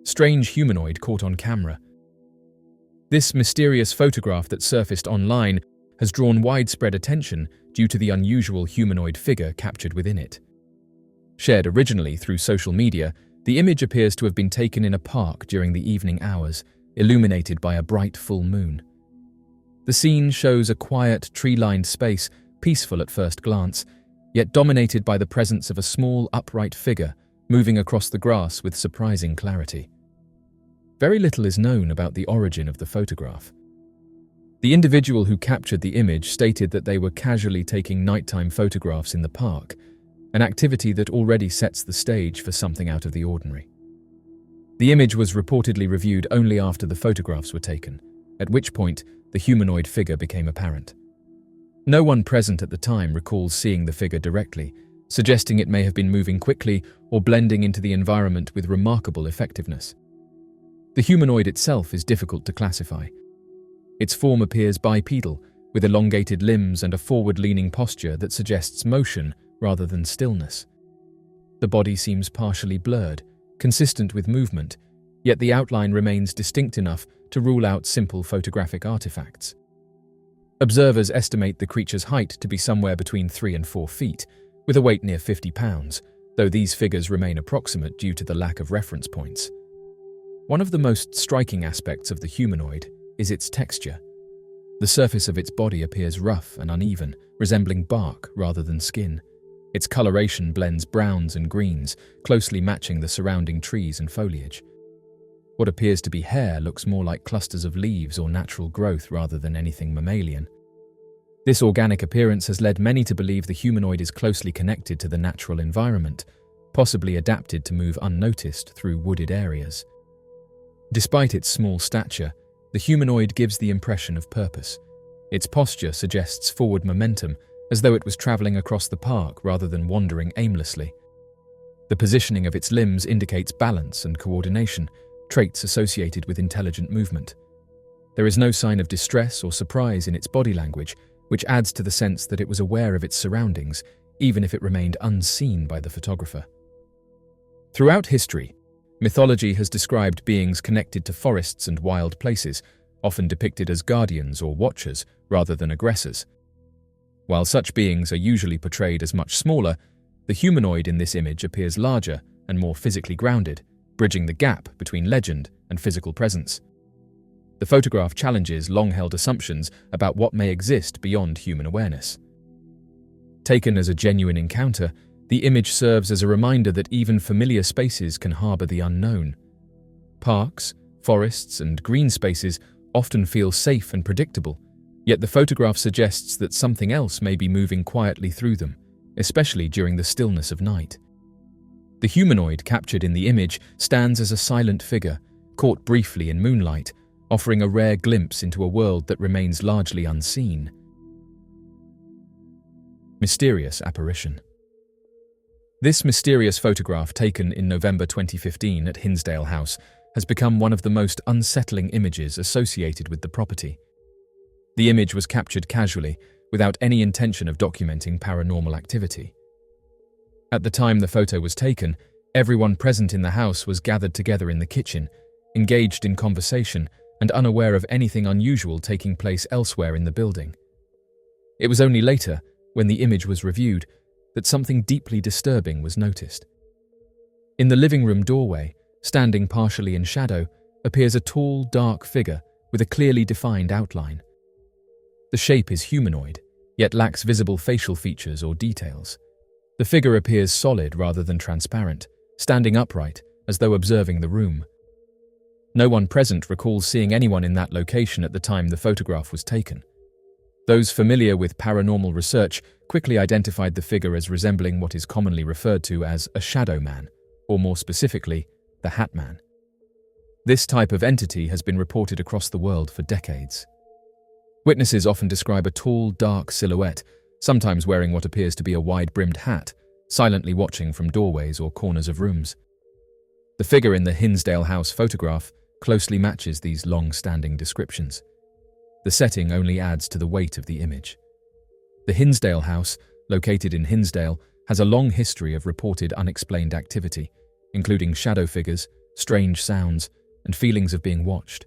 Strange humanoid caught on camera. This mysterious photograph that surfaced online has drawn widespread attention due to the unusual humanoid figure captured within it. Shared originally through social media, the image appears to have been taken in a park during the evening hours, illuminated by a bright full moon. The scene shows a quiet, tree-lined space, peaceful at first glance, yet dominated by the presence of a small, upright figure moving across the grass with surprising clarity. Very little is known about the origin of the photograph. The individual who captured the image stated that they were casually taking nighttime photographs in the park, an activity that already sets the stage for something out of the ordinary. The image was reportedly reviewed only after the photographs were taken, at which point the humanoid figure became apparent. No one present at the time recalls seeing the figure directly, suggesting it may have been moving quickly or blending into the environment with remarkable effectiveness. The humanoid itself is difficult to classify. Its form appears bipedal, with elongated limbs and a forward-leaning posture that suggests motion rather than stillness. The body seems partially blurred, consistent with movement, yet the outline remains distinct enough to rule out simple photographic artifacts. Observers estimate the creature's height to be somewhere between 3 and 4 feet, with a weight near 50 pounds, though these figures remain approximate due to the lack of reference points. One of the most striking aspects of the humanoid is its texture. The surface of its body appears rough and uneven, resembling bark rather than skin. Its coloration blends browns and greens, closely matching the surrounding trees and foliage. What appears to be hair looks more like clusters of leaves or natural growth rather than anything mammalian. This organic appearance has led many to believe the humanoid is closely connected to the natural environment, possibly adapted to move unnoticed through wooded areas. Despite its small stature, the humanoid gives the impression of purpose. Its posture suggests forward momentum, as though it was traveling across the park rather than wandering aimlessly. The positioning of its limbs indicates balance and coordination, traits associated with intelligent movement. There is no sign of distress or surprise in its body language, which adds to the sense that it was aware of its surroundings, even if it remained unseen by the photographer. Throughout history, mythology has described beings connected to forests and wild places, often depicted as guardians or watchers rather than aggressors. While such beings are usually portrayed as much smaller, the humanoid in this image appears larger and more physically grounded, bridging the gap between legend and physical presence. The photograph challenges long-held assumptions about what may exist beyond human awareness. Taken as a genuine encounter, the image serves as a reminder that even familiar spaces can harbor the unknown. Parks, forests, and green spaces often feel safe and predictable, yet the photograph suggests that something else may be moving quietly through them, especially during the stillness of night. The humanoid captured in the image stands as a silent figure, caught briefly in moonlight, offering a rare glimpse into a world that remains largely unseen. Mysterious apparition. This mysterious photograph taken in November 2015 at Hinsdale House has become one of the most unsettling images associated with the property. The image was captured casually, without any intention of documenting paranormal activity. At the time the photo was taken, everyone present in the house was gathered together in the kitchen, engaged in conversation and unaware of anything unusual taking place elsewhere in the building. It was only later, when the image was reviewed, that something deeply disturbing was noticed. In the living room doorway, standing partially in shadow, appears a tall, dark figure with a clearly defined outline. The shape is humanoid, yet lacks visible facial features or details. The figure appears solid rather than transparent, standing upright, as though observing the room. No one present recalls seeing anyone in that location at the time the photograph was taken. Those familiar with paranormal research quickly identified the figure as resembling what is commonly referred to as a shadow man, or more specifically, the Hat Man. This type of entity has been reported across the world for decades. Witnesses often describe a tall, dark silhouette, sometimes wearing what appears to be a wide-brimmed hat, silently watching from doorways or corners of rooms. The figure in the Hinsdale House photograph closely matches these long-standing descriptions. The setting only adds to the weight of the image. The Hinsdale House, located in Hinsdale, has a long history of reported unexplained activity, including shadow figures, strange sounds, and feelings of being watched.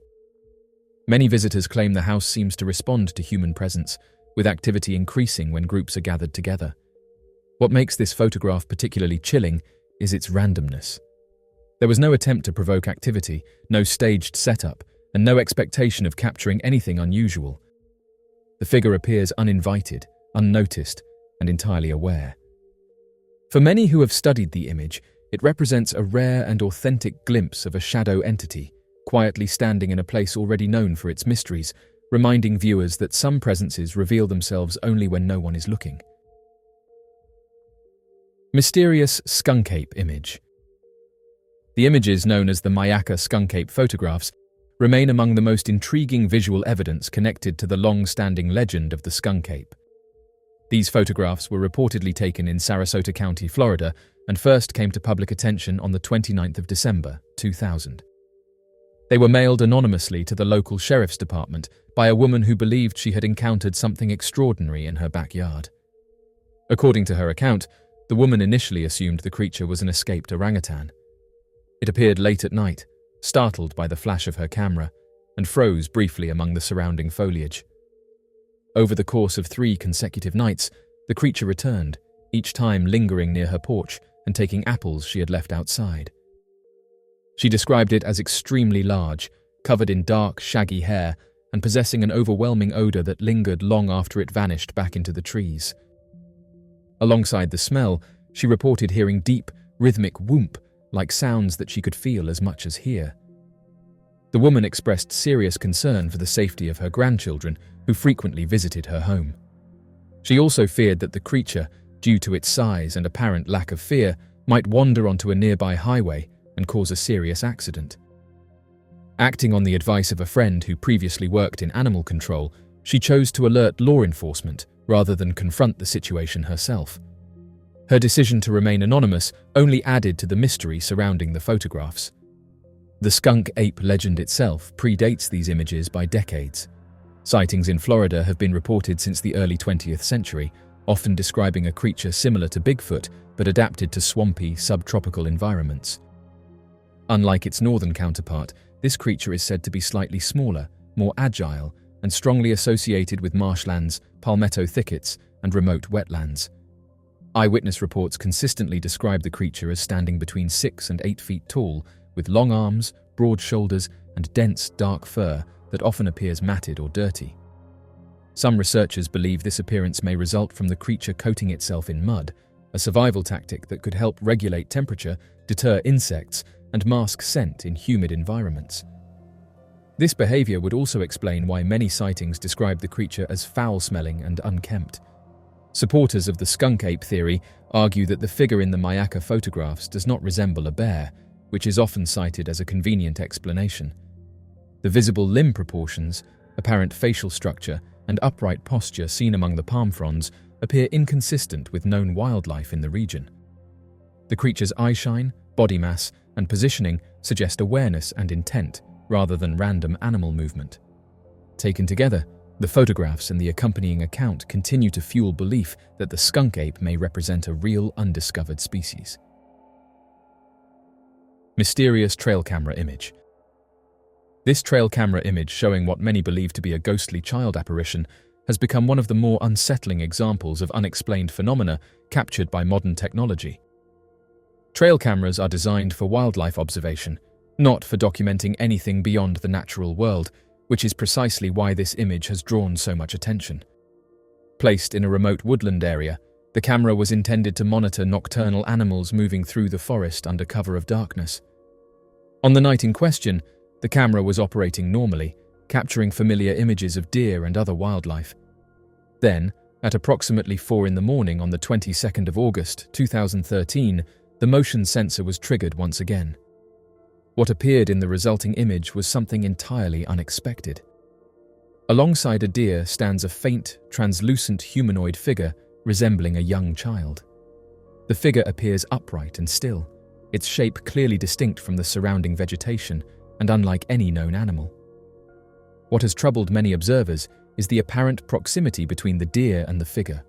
Many visitors claim the house seems to respond to human presence, with activity increasing when groups are gathered together. What makes this photograph particularly chilling is its randomness. There was no attempt to provoke activity, no staged setup, and no expectation of capturing anything unusual. The figure appears uninvited, unnoticed, and entirely aware. For many who have studied the image, it represents a rare and authentic glimpse of a shadow entity, quietly standing in a place already known for its mysteries, reminding viewers that some presences reveal themselves only when no one is looking. Mysterious Skunkape image. The images known as the Mayaka Skunkape photographs remain among the most intriguing visual evidence connected to the long-standing legend of the Skunkape. These photographs were reportedly taken in Sarasota County, Florida, and first came to public attention on the 29th of December, 2000. They were mailed anonymously to the local sheriff's department by a woman who believed she had encountered something extraordinary in her backyard. According to her account, the woman initially assumed the creature was an escaped orangutan. It appeared late at night, startled by the flash of her camera, and froze briefly among the surrounding foliage. Over the course of 3 consecutive nights, the creature returned, each time lingering near her porch and taking apples she had left outside. She described it as extremely large, covered in dark, shaggy hair, and possessing an overwhelming odor that lingered long after it vanished back into the trees. Alongside the smell, she reported hearing deep, rhythmic whoomp-like sounds that she could feel as much as hear. The woman expressed serious concern for the safety of her grandchildren, who frequently visited her home. She also feared that the creature, due to its size and apparent lack of fear, might wander onto a nearby highway and cause a serious accident. Acting on the advice of a friend who previously worked in animal control, she chose to alert law enforcement rather than confront the situation herself. Her decision to remain anonymous only added to the mystery surrounding the photographs. The skunk ape legend itself predates these images by decades. Sightings in Florida have been reported since the early 20th century, often describing a creature similar to Bigfoot but adapted to swampy, subtropical environments. Unlike its northern counterpart, this creature is said to be slightly smaller, more agile, and strongly associated with marshlands, palmetto thickets, and remote wetlands. Eyewitness reports consistently describe the creature as standing between 6 and 8 feet tall, with long arms, broad shoulders, and dense, dark fur that often appears matted or dirty. Some researchers believe this appearance may result from the creature coating itself in mud, a survival tactic that could help regulate temperature, deter insects, and mask scent in humid environments. This behavior would also explain why many sightings describe the creature as foul-smelling and unkempt. Supporters of the skunk ape theory argue that the figure in the Mayaka photographs does not resemble a bear, which is often cited as a convenient explanation. The visible limb proportions, apparent facial structure, and upright posture seen among the palm fronds appear inconsistent with known wildlife in the region. The creature's eyeshine, body mass, and positioning suggest awareness and intent rather than random animal movement. Taken together, the photographs and the accompanying account continue to fuel belief that the skunk ape may represent a real undiscovered species. Mysterious trail camera image. This trail camera image, showing what many believe to be a ghostly child apparition, has become one of the more unsettling examples of unexplained phenomena captured by modern technology. Trail cameras are designed for wildlife observation, not for documenting anything beyond the natural world, which is precisely why this image has drawn so much attention. Placed in a remote woodland area, the camera was intended to monitor nocturnal animals moving through the forest under cover of darkness. On the night in question, the camera was operating normally, capturing familiar images of deer and other wildlife. Then, at approximately 4 in the morning on the 22nd of August, 2013, the motion sensor was triggered once again. What appeared in the resulting image was something entirely unexpected. Alongside a deer stands a faint, translucent humanoid figure resembling a young child. The figure appears upright and still, its shape clearly distinct from the surrounding vegetation and unlike any known animal. What has troubled many observers is the apparent proximity between the deer and the figure.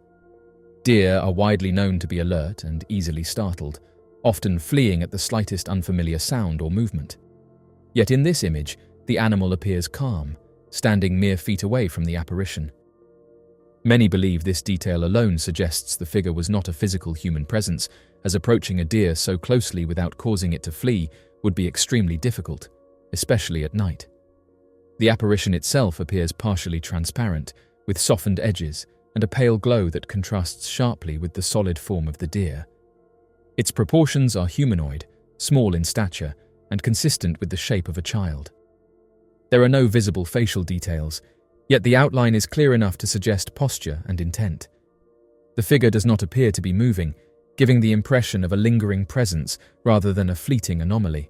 Deer are widely known to be alert and easily startled, often fleeing at the slightest unfamiliar sound or movement. Yet in this image, the animal appears calm, standing mere feet away from the apparition. Many believe this detail alone suggests the figure was not a physical human presence, as approaching a deer so closely without causing it to flee would be extremely difficult, especially at night. The apparition itself appears partially transparent, with softened edges and a pale glow that contrasts sharply with the solid form of the deer. Its proportions are humanoid, small in stature, and consistent with the shape of a child. There are no visible facial details, yet the outline is clear enough to suggest posture and intent. The figure does not appear to be moving, giving the impression of a lingering presence rather than a fleeting anomaly.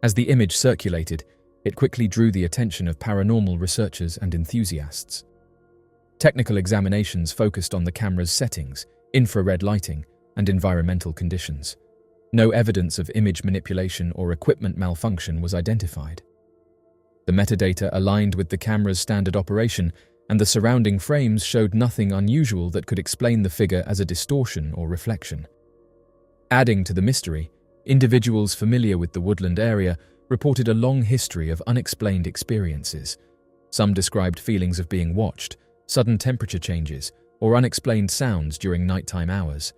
As the image circulated, it quickly drew the attention of paranormal researchers and enthusiasts. Technical examinations focused on the camera's settings, infrared lighting, and environmental conditions. No evidence of image manipulation or equipment malfunction was identified. The metadata aligned with the camera's standard operation, and the surrounding frames showed nothing unusual that could explain the figure as a distortion or reflection. Adding to the mystery, individuals familiar with the woodland area reported a long history of unexplained experiences. Some described feelings of being watched, sudden temperature changes, or unexplained sounds during nighttime hours.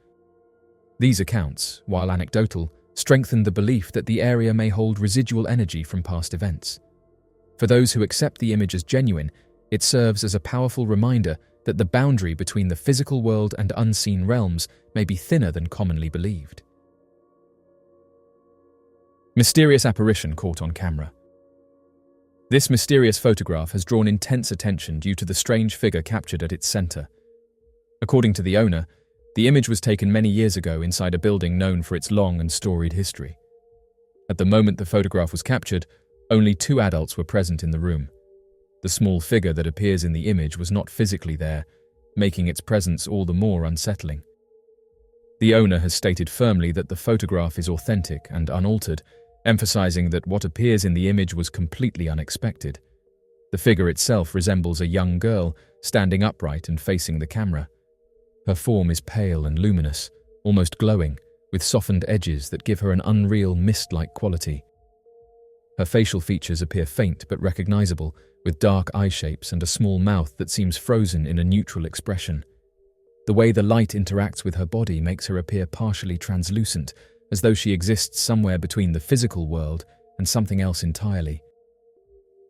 These accounts, while anecdotal, strengthened the belief that the area may hold residual energy from past events. For those who accept the image as genuine, it serves as a powerful reminder that the boundary between the physical world and unseen realms may be thinner than commonly believed. Mysterious apparition caught on camera. This mysterious photograph has drawn intense attention due to the strange figure captured at its center. According to the owner, the image was taken many years ago inside a building known for its long and storied history. At the moment the photograph was captured, only 2 adults were present in the room. The small figure that appears in the image was not physically there, making its presence all the more unsettling. The owner has stated firmly that the photograph is authentic and unaltered, emphasizing that what appears in the image was completely unexpected. The figure itself resembles a young girl, standing upright and facing the camera. Her form is pale and luminous, almost glowing, with softened edges that give her an unreal mist-like quality. Her facial features appear faint but recognizable, with dark eye shapes and a small mouth that seems frozen in a neutral expression. The way the light interacts with her body makes her appear partially translucent, as though she exists somewhere between the physical world and something else entirely.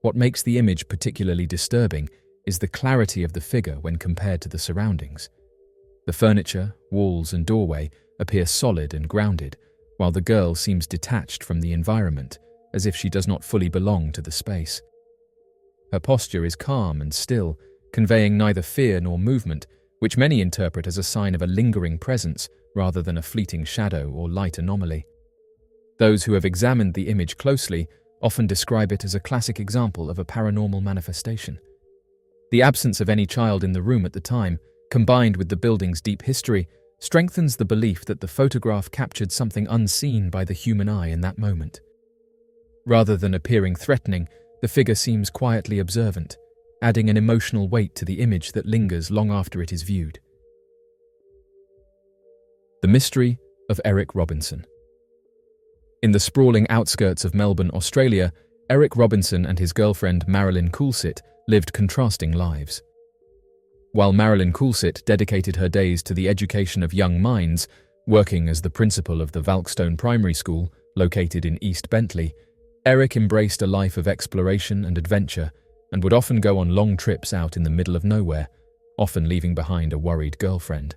What makes the image particularly disturbing is the clarity of the figure when compared to the surroundings. The furniture, walls, and doorway appear solid and grounded, while the girl seems detached from the environment, as if she does not fully belong to the space. Her posture is calm and still, conveying neither fear nor movement, which many interpret as a sign of a lingering presence rather than a fleeting shadow or light anomaly. Those who have examined the image closely often describe it as a classic example of a paranormal manifestation. The absence of any child in the room at the time, combined with the building's deep history, strengthens the belief that the photograph captured something unseen by the human eye in that moment. Rather than appearing threatening, the figure seems quietly observant, adding an emotional weight to the image that lingers long after it is viewed. The mystery of Eric Robinson. In the sprawling outskirts of Melbourne, Australia, Eric Robinson and his girlfriend Marilyn Coulsett lived contrasting lives. While Marilyn Coulsett dedicated her days to the education of young minds, working as the principal of the Valkstone Primary School, located in East Bentley, Eric embraced a life of exploration and adventure and would often go on long trips out in the middle of nowhere, often leaving behind a worried girlfriend.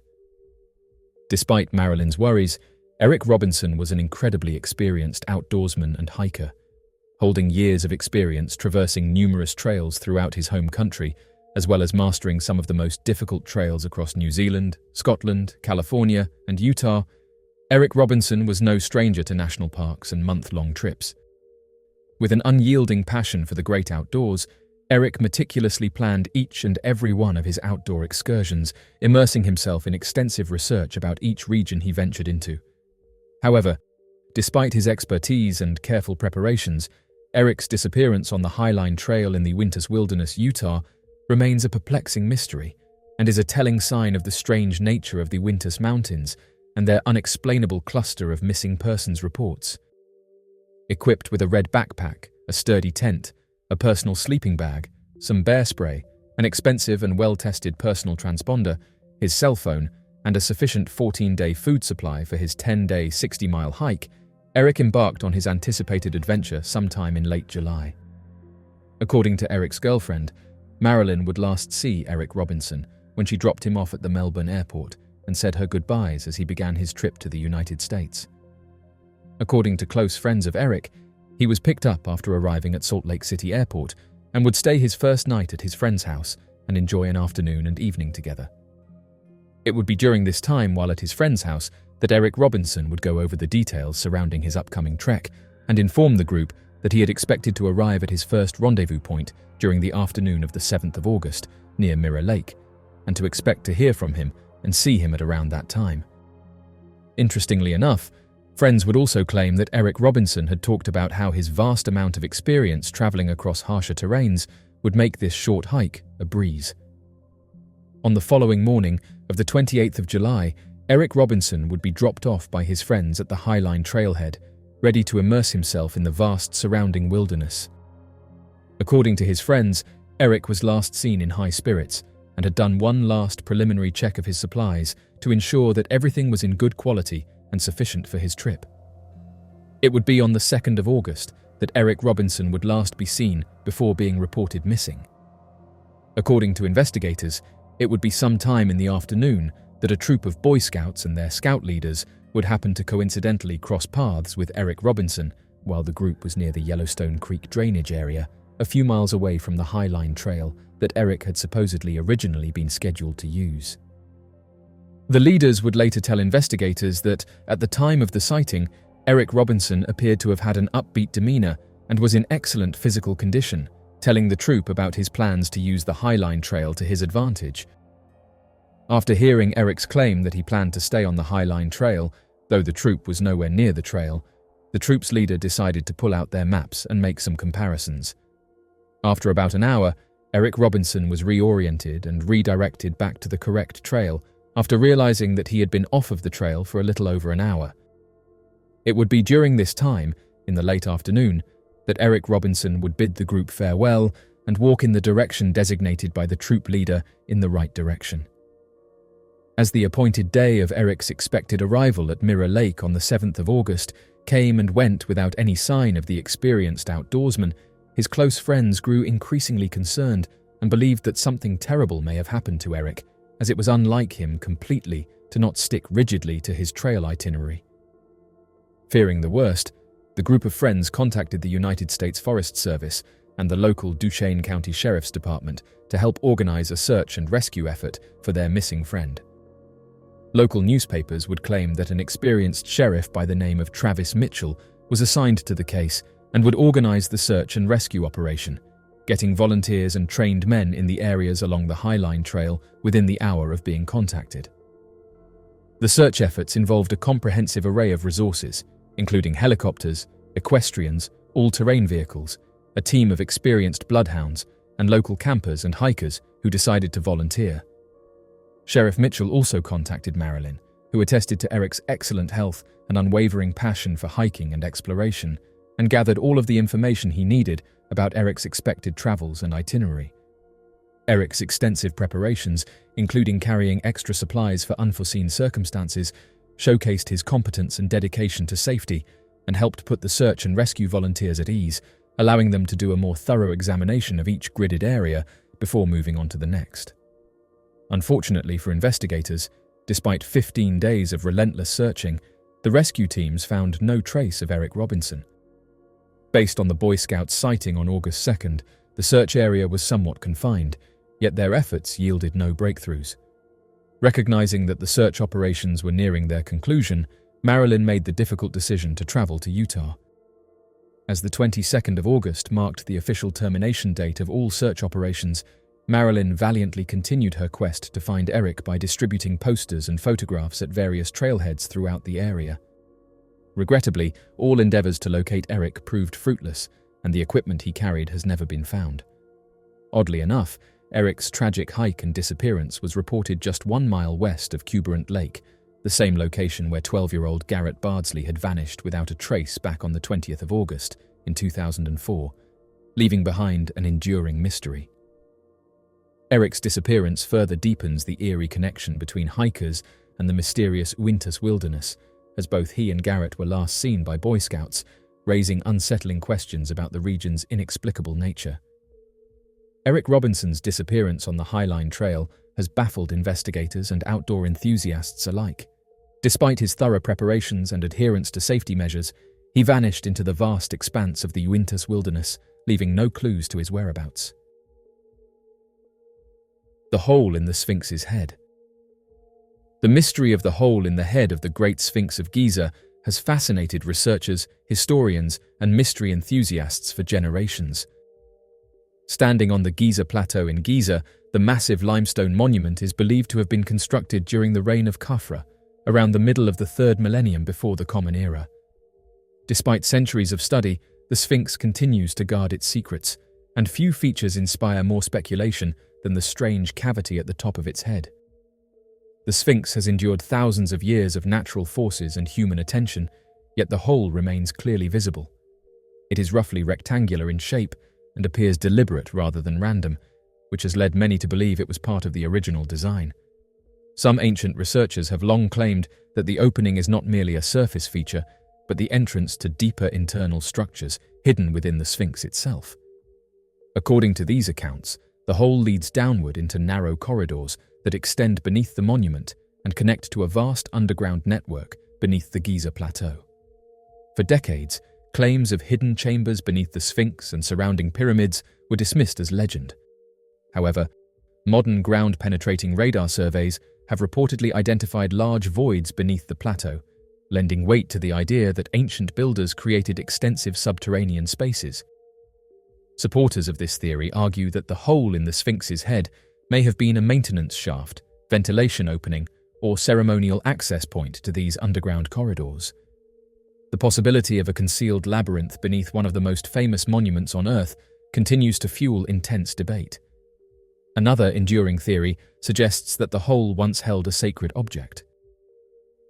Despite Marilyn's worries, Eric Robinson was an incredibly experienced outdoorsman and hiker. Holding years of experience traversing numerous trails throughout his home country, as well as mastering some of the most difficult trails across New Zealand, Scotland, California, and Utah, Eric Robinson was no stranger to national parks and month-long trips. With an unyielding passion for the great outdoors, Eric meticulously planned each and every one of his outdoor excursions, immersing himself in extensive research about each region he ventured into. However, despite his expertise and careful preparations, Eric's disappearance on the Highline Trail in the Winters Wilderness, Utah, remains a perplexing mystery and is a telling sign of the strange nature of the Winters Mountains and their unexplainable cluster of missing persons reports. Equipped with a red backpack, a sturdy tent, a personal sleeping bag, some bear spray, an expensive and well-tested personal transponder, his cell phone, and a sufficient 14-day food supply for his 10-day, 60-mile hike, Eric embarked on his anticipated adventure sometime in late July. According to Eric's girlfriend, Marilyn would last see Eric Robinson when she dropped him off at the Melbourne airport and said her goodbyes as he began his trip to the United States. According to close friends of Eric, he was picked up after arriving at Salt Lake City Airport and would stay his first night at his friend's house and enjoy an afternoon and evening together. It would be during this time while at his friend's house that Eric Robinson would go over the details surrounding his upcoming trek and inform the group that he had expected to arrive at his first rendezvous point during the afternoon of the 7th of August near Mirror Lake, and to expect to hear from him and see him at around that time. Interestingly enough, friends would also claim that Eric Robinson had talked about how his vast amount of experience traveling across harsher terrains would make this short hike a breeze. On the following morning of the 28th of July, Eric Robinson would be dropped off by his friends at the Highline trailhead, ready to immerse himself in the vast surrounding wilderness. According to his friends, Eric was last seen in high spirits and had done one last preliminary check of his supplies to ensure that everything was in good quality and sufficient for his trip. It would be on the 2nd of August that Eric Robinson would last be seen before being reported missing. According to investigators, it would be sometime in the afternoon that a troop of Boy Scouts and their scout leaders would happen to coincidentally cross paths with Eric Robinson while the group was near the Yellowstone Creek drainage area, a few miles away from the Highline Trail that Eric had supposedly originally been scheduled to use. The leaders would later tell investigators that, at the time of the sighting, Eric Robinson appeared to have had an upbeat demeanor and was in excellent physical condition, telling the troop about his plans to use the Highline Trail to his advantage. After hearing Eric's claim that he planned to stay on the Highline Trail, though the troop was nowhere near the trail, the troop's leader decided to pull out their maps and make some comparisons. After about an hour, Eric Robinson was reoriented and redirected back to the correct trail after realizing that he had been off of the trail for a little over an hour. It would be during this time, in the late afternoon, that Eric Robinson would bid the group farewell and walk in the direction designated by the troop leader in the right direction. As the appointed day of Eric's expected arrival at Mirror Lake on the 7th of August came and went without any sign of the experienced outdoorsman, his close friends grew increasingly concerned and believed that something terrible may have happened to Eric, as it was unlike him completely to not stick rigidly to his trail itinerary. Fearing the worst, the group of friends contacted the United States Forest Service and the local Duchesne County Sheriff's Department to help organize a search and rescue effort for their missing friend. Local newspapers would claim that an experienced sheriff by the name of Travis Mitchell was assigned to the case and would organize the search and rescue operation, getting volunteers and trained men in the areas along the Highline Trail within the hour of being contacted. The search efforts involved a comprehensive array of resources, including helicopters, equestrians, all-terrain vehicles, a team of experienced bloodhounds, and local campers and hikers who decided to volunteer. Sheriff Mitchell also contacted Marilyn, who attested to Eric's excellent health and unwavering passion for hiking and exploration, and gathered all of the information he needed about Eric's expected travels and itinerary. Eric's extensive preparations, including carrying extra supplies for unforeseen circumstances, showcased his competence and dedication to safety and helped put the search and rescue volunteers at ease, allowing them to do a more thorough examination of each gridded area before moving on to the next. Unfortunately for investigators, despite 15 days of relentless searching, the rescue teams found no trace of Eric Robinson. Based on the Boy Scouts' sighting on August 2nd, the search area was somewhat confined, yet their efforts yielded no breakthroughs. Recognizing that the search operations were nearing their conclusion, Marilyn made the difficult decision to travel to Utah. As the 22nd of August marked the official termination date of all search operations, Marilyn valiantly continued her quest to find Eric by distributing posters and photographs at various trailheads throughout the area. Regrettably, all endeavors to locate Eric proved fruitless, and the equipment he carried has never been found. Oddly enough, Eric's tragic hike and disappearance was reported just 1 mile west of Cuberant Lake, the same location where 12-year-old Garrett Bardsley had vanished without a trace back on the 20th of August in 2004, leaving behind an enduring mystery. Eric's disappearance further deepens the eerie connection between hikers and the mysterious Uintas wilderness, as both he and Garrett were last seen by Boy Scouts, raising unsettling questions about the region's inexplicable nature. Eric Robinson's disappearance on the Highline Trail has baffled investigators and outdoor enthusiasts alike. Despite his thorough preparations and adherence to safety measures, he vanished into the vast expanse of the Uintas wilderness, leaving no clues to his whereabouts. The hole in the Sphinx's head. The mystery of the hole in the head of the Great Sphinx of Giza has fascinated researchers, historians, and mystery enthusiasts for generations. Standing on the Giza Plateau in Giza, the massive limestone monument is believed to have been constructed during the reign of Khafra, around the middle of the 3rd millennium before the Common Era. Despite centuries of study, the Sphinx continues to guard its secrets, and few features inspire more speculation than the strange cavity at the top of its head. The Sphinx has endured thousands of years of natural forces and human attention, yet the hole remains clearly visible. It is roughly rectangular in shape and appears deliberate rather than random, which has led many to believe it was part of the original design. Some ancient researchers have long claimed that the opening is not merely a surface feature, but the entrance to deeper internal structures hidden within the Sphinx itself. According to these accounts, the hole leads downward into narrow corridors that extend beneath the monument and connect to a vast underground network beneath the Giza Plateau. For decades, claims of hidden chambers beneath the Sphinx and surrounding pyramids were dismissed as legend. However, modern ground-penetrating radar surveys have reportedly identified large voids beneath the plateau, lending weight to the idea that ancient builders created extensive subterranean spaces. Supporters of this theory argue that the hole in the Sphinx's head may have been a maintenance shaft, ventilation opening, or ceremonial access point to these underground corridors. The possibility of a concealed labyrinth beneath one of the most famous monuments on Earth continues to fuel intense debate. Another enduring theory suggests that the hole once held a sacred object.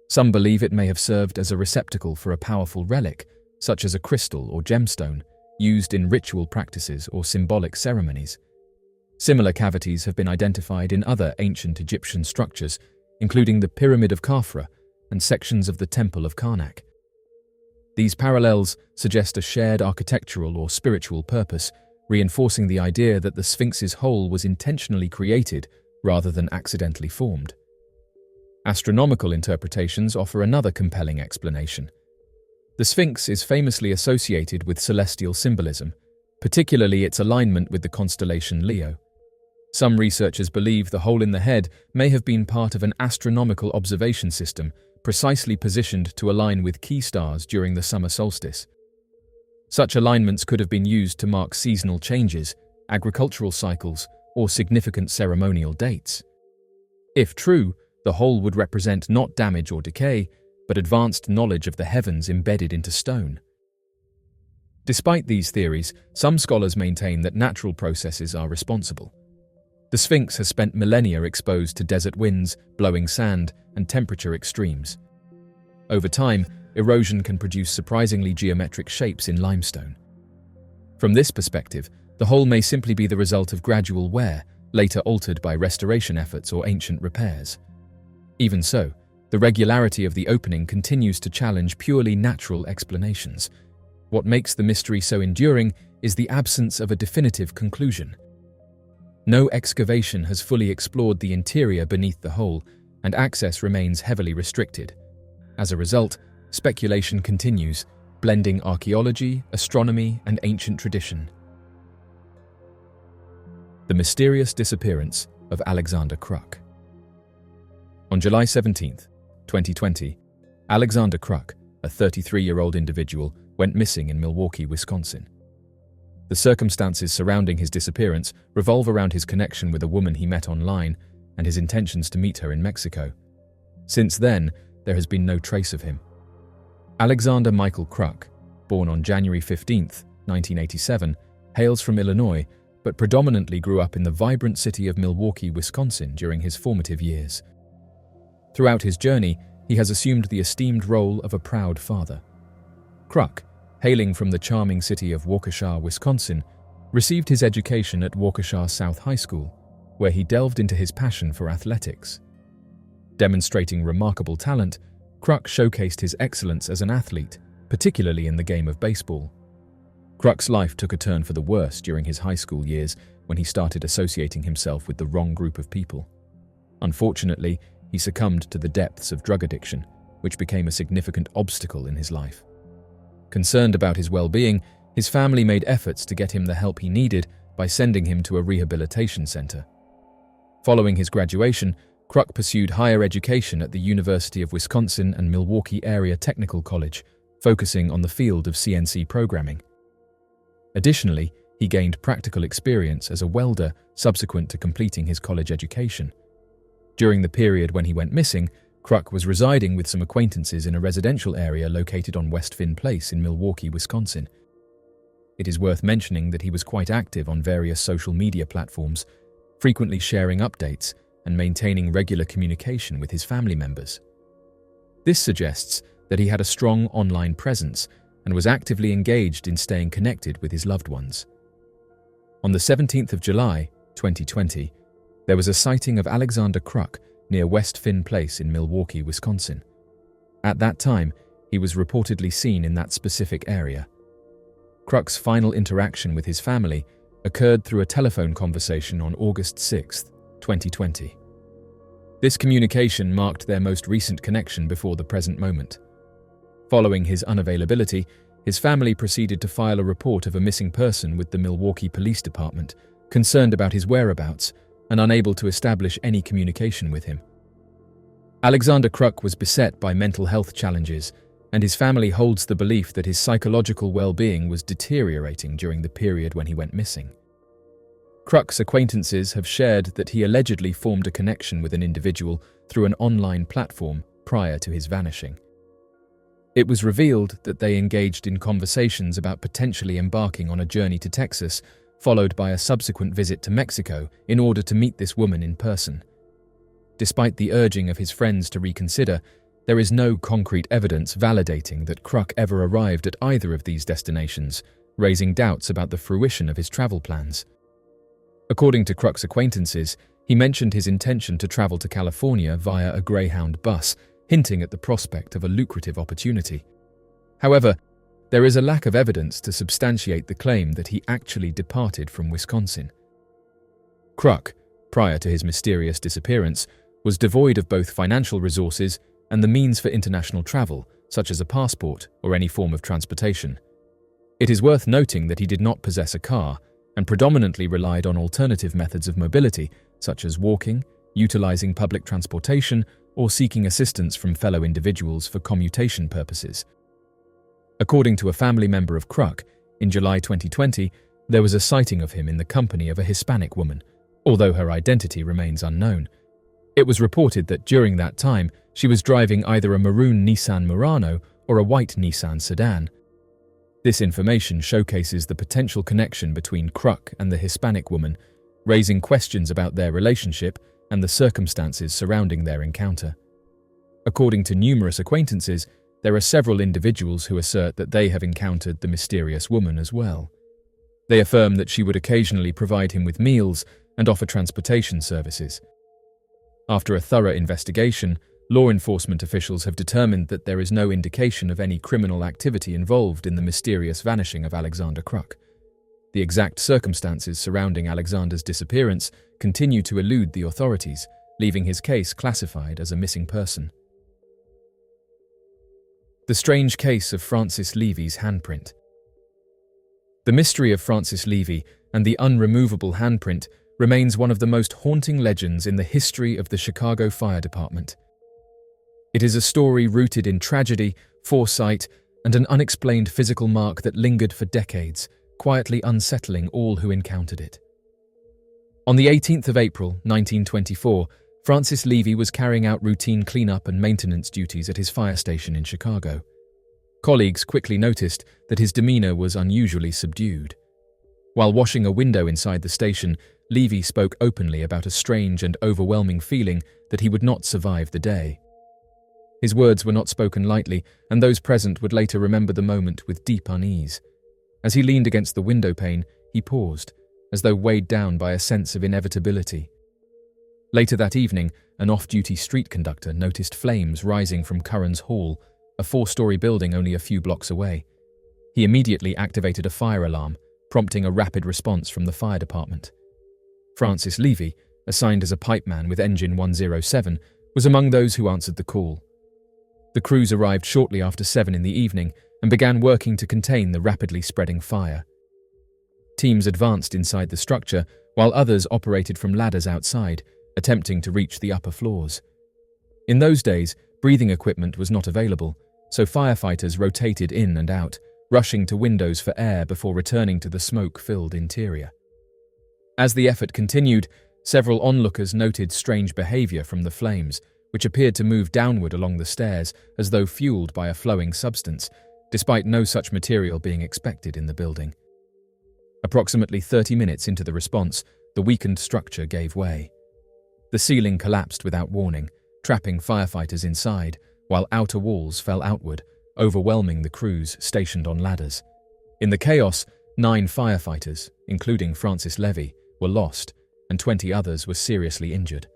Some believe it may have served as a receptacle for a powerful relic, such as a crystal or gemstone, used in ritual practices or symbolic ceremonies. Similar cavities have been identified in other ancient Egyptian structures, including the Pyramid of Khafra and sections of the Temple of Karnak. These parallels suggest a shared architectural or spiritual purpose, reinforcing the idea that the Sphinx's hole was intentionally created rather than accidentally formed. Astronomical interpretations offer another compelling explanation. The Sphinx is famously associated with celestial symbolism, particularly its alignment with the constellation Leo. Some researchers believe the hole in the head may have been part of an astronomical observation system precisely positioned to align with key stars during the summer solstice. Such alignments could have been used to mark seasonal changes, agricultural cycles, or significant ceremonial dates. If true, the hole would represent not damage or decay, but advanced knowledge of the heavens embedded into stone. Despite these theories, some scholars maintain that natural processes are responsible. The Sphinx has spent millennia exposed to desert winds, blowing sand, and temperature extremes. Over time, erosion can produce surprisingly geometric shapes in limestone. From this perspective, the hole may simply be the result of gradual wear, later altered by restoration efforts or ancient repairs. Even so, the regularity of the opening continues to challenge purely natural explanations. What makes the mystery so enduring is the absence of a definitive conclusion. No excavation has fully explored the interior beneath the hole, and access remains heavily restricted. As a result, speculation continues, blending archaeology, astronomy, and ancient tradition. The mysterious disappearance of Alexander Kru. On July 17, 2020, Alexander Kru, a 33-year-old individual, went missing in Milwaukee, Wisconsin. The circumstances surrounding his disappearance revolve around his connection with a woman he met online and his intentions to meet her in Mexico. Since then, there has been no trace of him. Alexander Michael Kru, born on January 15, 1987, hails from Illinois, but predominantly grew up in the vibrant city of Milwaukee, Wisconsin during his formative years. Throughout his journey, he has assumed the esteemed role of a proud father. Kruk, hailing from the charming city of Waukesha, Wisconsin, received his education at Waukesha South High School, where he delved into his passion for athletics. Demonstrating remarkable talent, Kruk showcased his excellence as an athlete, particularly in the game of baseball. Kruk's life took a turn for the worse during his high school years when he started associating himself with the wrong group of people. Unfortunately, he succumbed to the depths of drug addiction, which became a significant obstacle in his life. Concerned about his well-being, his family made efforts to get him the help he needed by sending him to a rehabilitation center. Following his graduation, Kruk pursued higher education at the University of Wisconsin and Milwaukee Area Technical College, focusing on the field of CNC programming. Additionally, he gained practical experience as a welder subsequent to completing his college education. During the period when he went missing, Kruk was residing with some acquaintances in a residential area located on West Finn Place in Milwaukee, Wisconsin. It is worth mentioning that he was quite active on various social media platforms, frequently sharing updates and maintaining regular communication with his family members. This suggests that he had a strong online presence and was actively engaged in staying connected with his loved ones. On the 17th of July, 2020, there was a sighting of Alexander Kru near West Finn Place in Milwaukee, Wisconsin. At that time, he was reportedly seen in that specific area. Kruk's final interaction with his family occurred through a telephone conversation on August 6, 2020. This communication marked their most recent connection before the present moment. Following his unavailability, his family proceeded to file a report of a missing person with the Milwaukee Police Department, concerned about his whereabouts and unable to establish any communication with him. Alexander Kru was beset by mental health challenges, and his family holds the belief that his psychological well-being was deteriorating during the period when he went missing. Kruk's acquaintances have shared that he allegedly formed a connection with an individual through an online platform prior to his vanishing. It was revealed that they engaged in conversations about potentially embarking on a journey to Texas, followed by a subsequent visit to Mexico in order to meet this woman in person. Despite the urging of his friends to reconsider, there is no concrete evidence validating that Kru ever arrived at either of these destinations, raising doubts about the fruition of his travel plans. According to Kru's acquaintances, he mentioned his intention to travel to California via a Greyhound bus, hinting at the prospect of a lucrative opportunity. However, there is a lack of evidence to substantiate the claim that he actually departed from Wisconsin. Kru, prior to his mysterious disappearance, was devoid of both financial resources and the means for international travel, such as a passport or any form of transportation. It is worth noting that he did not possess a car and predominantly relied on alternative methods of mobility, such as walking, utilizing public transportation, or seeking assistance from fellow individuals for commutation purposes. According to a family member of Kru, in July 2020, there was a sighting of him in the company of a Hispanic woman, although her identity remains unknown. It was reported that during that time, she was driving either a maroon Nissan Murano or a white Nissan sedan. This information showcases the potential connection between Kru and the Hispanic woman, raising questions about their relationship and the circumstances surrounding their encounter. According to numerous acquaintances, there are several individuals who assert that they have encountered the mysterious woman as well. They affirm that she would occasionally provide him with meals and offer transportation services. After a thorough investigation, law enforcement officials have determined that there is no indication of any criminal activity involved in the mysterious vanishing of Alexander Kru. The exact circumstances surrounding Alexander's disappearance continue to elude the authorities, leaving his case classified as a missing person. The strange case of Francis Levy's handprint. The mystery of Francis Levy and the unremovable handprint remains one of the most haunting legends in the history of the Chicago Fire Department. It is a story rooted in tragedy, foresight, and an unexplained physical mark that lingered for decades, quietly unsettling all who encountered it. On the 18th of April, 1924, Francis Levy was carrying out routine cleanup and maintenance duties at his fire station in Chicago. Colleagues quickly noticed that his demeanor was unusually subdued. While washing a window inside the station, Levy spoke openly about a strange and overwhelming feeling that he would not survive the day. His words were not spoken lightly, and those present would later remember the moment with deep unease. As he leaned against the window pane, he paused, as though weighed down by a sense of inevitability. Later that evening, an off-duty street conductor noticed flames rising from Curran's Hall, a 4-story building only a few blocks away. He immediately activated a fire alarm, prompting a rapid response from the fire department. Francis Levy, assigned as a pipeman with Engine 107, was among those who answered the call. The crews arrived shortly after 7 in the evening and began working to contain the rapidly spreading fire. Teams advanced inside the structure, while others operated from ladders outside, attempting to reach the upper floors. In those days, breathing equipment was not available, so firefighters rotated in and out, rushing to windows for air before returning to the smoke-filled interior. As the effort continued, several onlookers noted strange behavior from the flames, which appeared to move downward along the stairs as though fueled by a flowing substance, despite no such material being expected in the building. Approximately 30 minutes into the response, the weakened structure gave way. The ceiling collapsed without warning, trapping firefighters inside, while outer walls fell outward, overwhelming the crews stationed on ladders. In the chaos, 9 firefighters, including Francis Levy, were lost, and 20 others were seriously injured.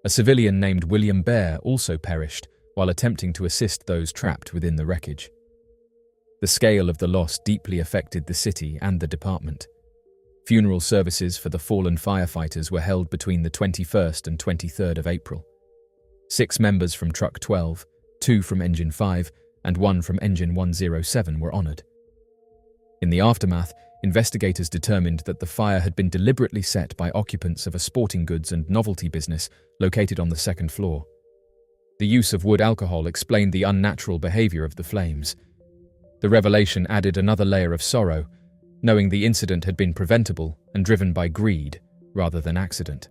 A civilian named William Bear also perished while attempting to assist those trapped within the wreckage. The scale of the loss deeply affected the city and the department. Funeral services for the fallen firefighters were held between the 21st and 23rd of April. 6 members from Truck 12, 2 from Engine 5, and 1 from Engine 107 were honoured. In the aftermath, investigators determined that the fire had been deliberately set by occupants of a sporting goods and novelty business located on the 2nd floor. The use of wood alcohol explained the unnatural behaviour of the flames. The revelation added another layer of sorrow, knowing the incident had been preventable and driven by greed rather than accident.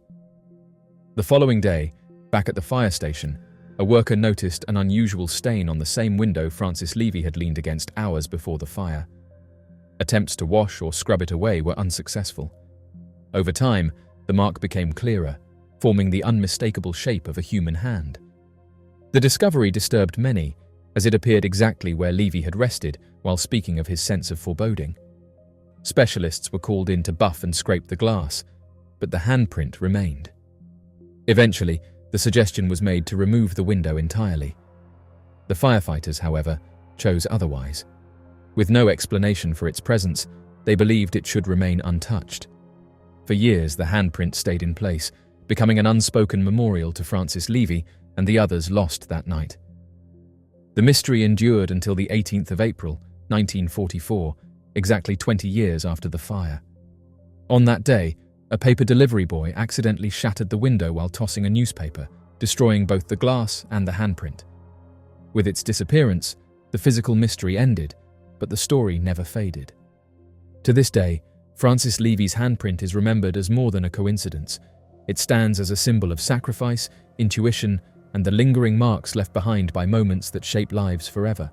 The following day, back at the fire station, a worker noticed an unusual stain on the same window Francis Levy had leaned against hours before the fire. Attempts to wash or scrub it away were unsuccessful. Over time, the mark became clearer, forming the unmistakable shape of a human hand. The discovery disturbed many, as it appeared exactly where Levy had rested while speaking of his sense of foreboding. Specialists were called in to buff and scrape the glass, but the handprint remained. Eventually, the suggestion was made to remove the window entirely. The firefighters, however, chose otherwise. With no explanation for its presence, they believed it should remain untouched. For years, the handprint stayed in place, becoming an unspoken memorial to Francis Levy and the others lost that night. The mystery endured until the 18th of April, 1944, exactly 20 years after the fire. On that day, a paper delivery boy accidentally shattered the window while tossing a newspaper, destroying both the glass and the handprint. With its disappearance, the physical mystery ended, but the story never faded. To this day, Francis Levy's handprint is remembered as more than a coincidence. It stands as a symbol of sacrifice, intuition, and the lingering marks left behind by moments that shape lives forever.